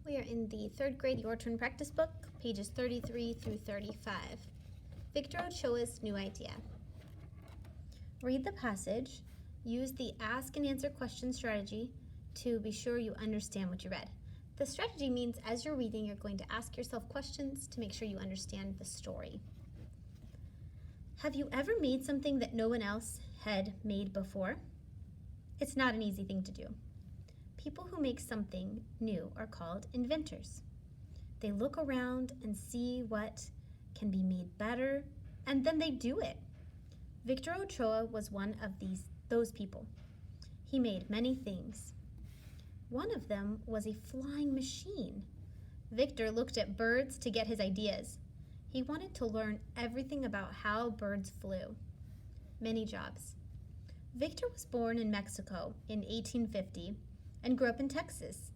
We are in the third grade Your Turn practice book, pages 33 through 35. Victor Ochoa's new idea. Read the passage. Use the ask and answer question strategy to be sure you understand what you read. The strategy means as you're reading, you're going to ask yourself questions to make sure you understand the story. Have you ever made something that no one else had made before? It's not an easy thing to do. People who make something new are called inventors. They look around and see what can be made better, and then they do it. Victor Ochoa was one of those people. He made many things. One of them was a flying machine. Victor looked at birds to get his ideas. He wanted to learn everything about how birds flew. Many jobs. Victor was born in Mexico in 1850 and grew up in Texas.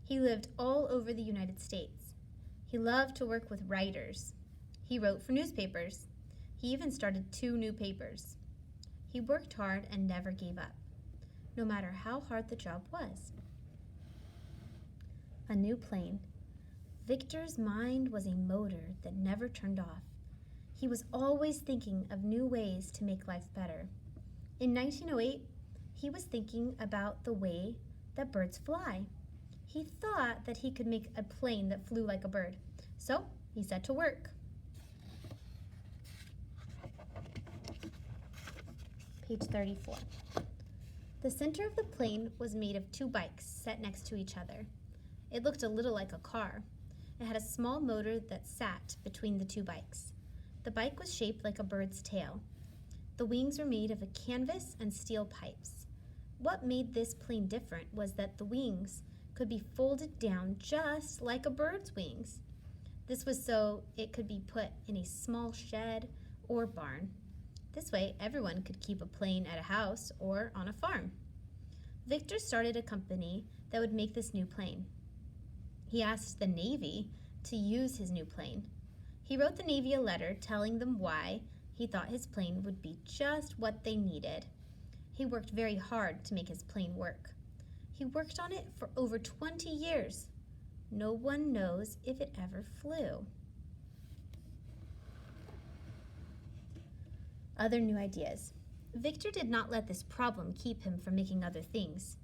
He lived all over the United States. He loved to work with writers. He wrote for newspapers. He even started 2 new papers. He worked hard and never gave up, no matter how hard the job was. A new plane. Victor's mind was a motor that never turned off. He was always thinking of new ways to make life better. In 1908, he was thinking about the way that birds fly. He thought that he could make a plane that flew like a bird. So he set to work. Page 34. The center of the plane was made of 2 bikes set next to each other. It looked a little like a car. It had a small motor that sat between the 2 bikes. The bike was shaped like a bird's tail. The wings were made of a canvas and steel pipes. What made this plane different was that the wings could be folded down just like a bird's wings. This was so it could be put in a small shed or barn. This way, everyone could keep a plane at a house or on a farm. Victor started a company that would make this new plane. He asked the Navy to use his new plane. He wrote the Navy a letter telling them why he thought his plane would be just what they needed. He worked very hard to make his plane work. He worked on it for over 20 years. No one knows if it ever flew. Other new ideas. Victor did not let this problem keep him from making other things.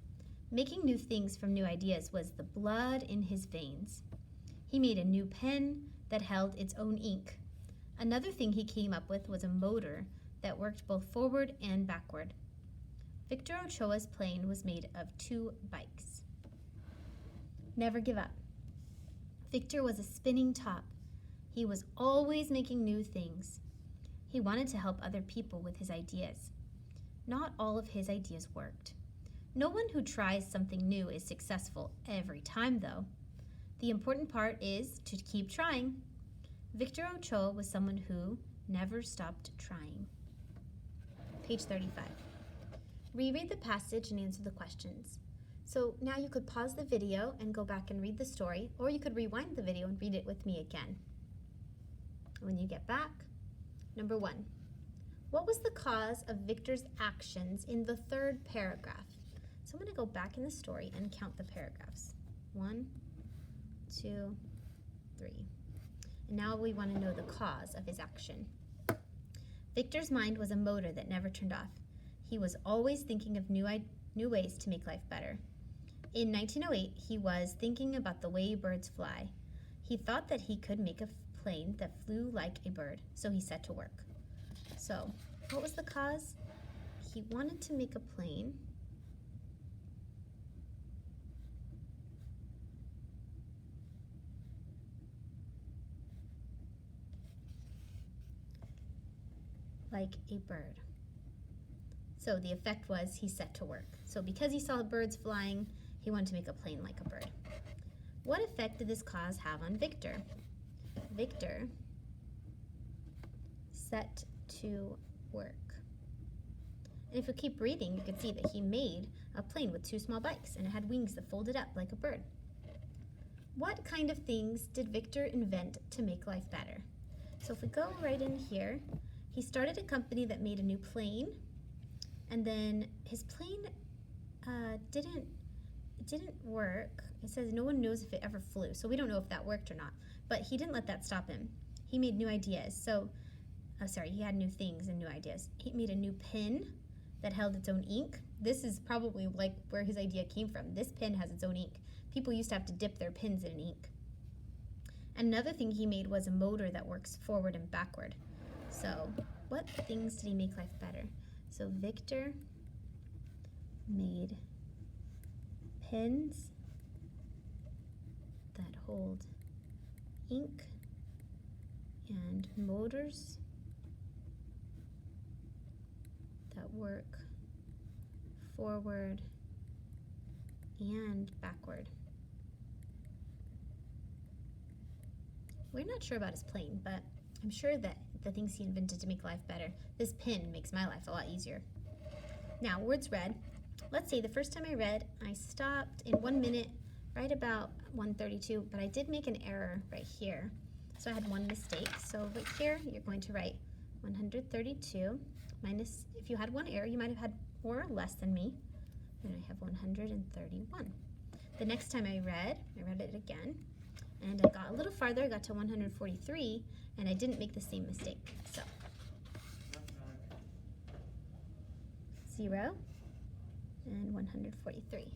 Making new things from new ideas was the blood in his veins. He made a new pen that held its own ink. Another thing he came up with was a motor that worked both forward and backward. Victor Ochoa's plane was made of 2 bikes. Never give up. Victor was a spinning top. He was always making new things. He wanted to help other people with his ideas. Not all of his ideas worked. No one who tries something new is successful every time, though. The important part is to keep trying. Victor Ochoa was someone who never stopped trying. Page 35. Reread the passage and answer the questions. So now you could pause the video and go back and read the story, or you could rewind the video and read it with me again. When you get back, number 1. What was the cause of Victor's actions in the 3rd paragraph? So I'm going to go back in the story and count the paragraphs. 1, 2, 3. And now we want to know the cause of his action. Victor's mind was a motor that never turned off. He was always thinking of new ways to make life better. In 1908, he was thinking about the way birds fly. He thought that he could make a plane that flew like a bird, so he set to work. So, what was the cause? He wanted to make a plane like a bird. So the effect was he set to work. So because he saw birds flying, he wanted to make a plane like a bird. What effect did this cause have on Victor? Victor set to work. And if you keep reading, you can see that he made a plane with 2 small bikes, and it had wings that folded up like a bird. What kind of things did Victor invent to make life better? So if we go right in here, he started a company that made a new plane, and then his plane it didn't work. It says no one knows if it ever flew, so we don't know if that worked or not. But he didn't let that stop him. He made new ideas. So, oh, sorry, he had new things and new ideas. He made a new pen that held its own ink. This is probably like where his idea came from. This pen has its own ink. People used to have to dip their pens in ink. Another thing he made was a motor that works forward and backward. So, what things did he make life better? So, Victor made pens that hold ink and motors that work forward and backward. We're not sure about his plane, but I'm sure that the things he invented to make life better, this pen makes my life a lot easier. Now, words read. Let's say the first time I read, I stopped in 1 minute, right about 1:32, but I did make an error right here. So I had one mistake. So right here, you're going to write 132 minus, if you had one error, you might have had more or less than me. And I have 131. The next time I read it again, and I got a little farther, I got to 143, and I didn't make the same mistake. So 0 and 143.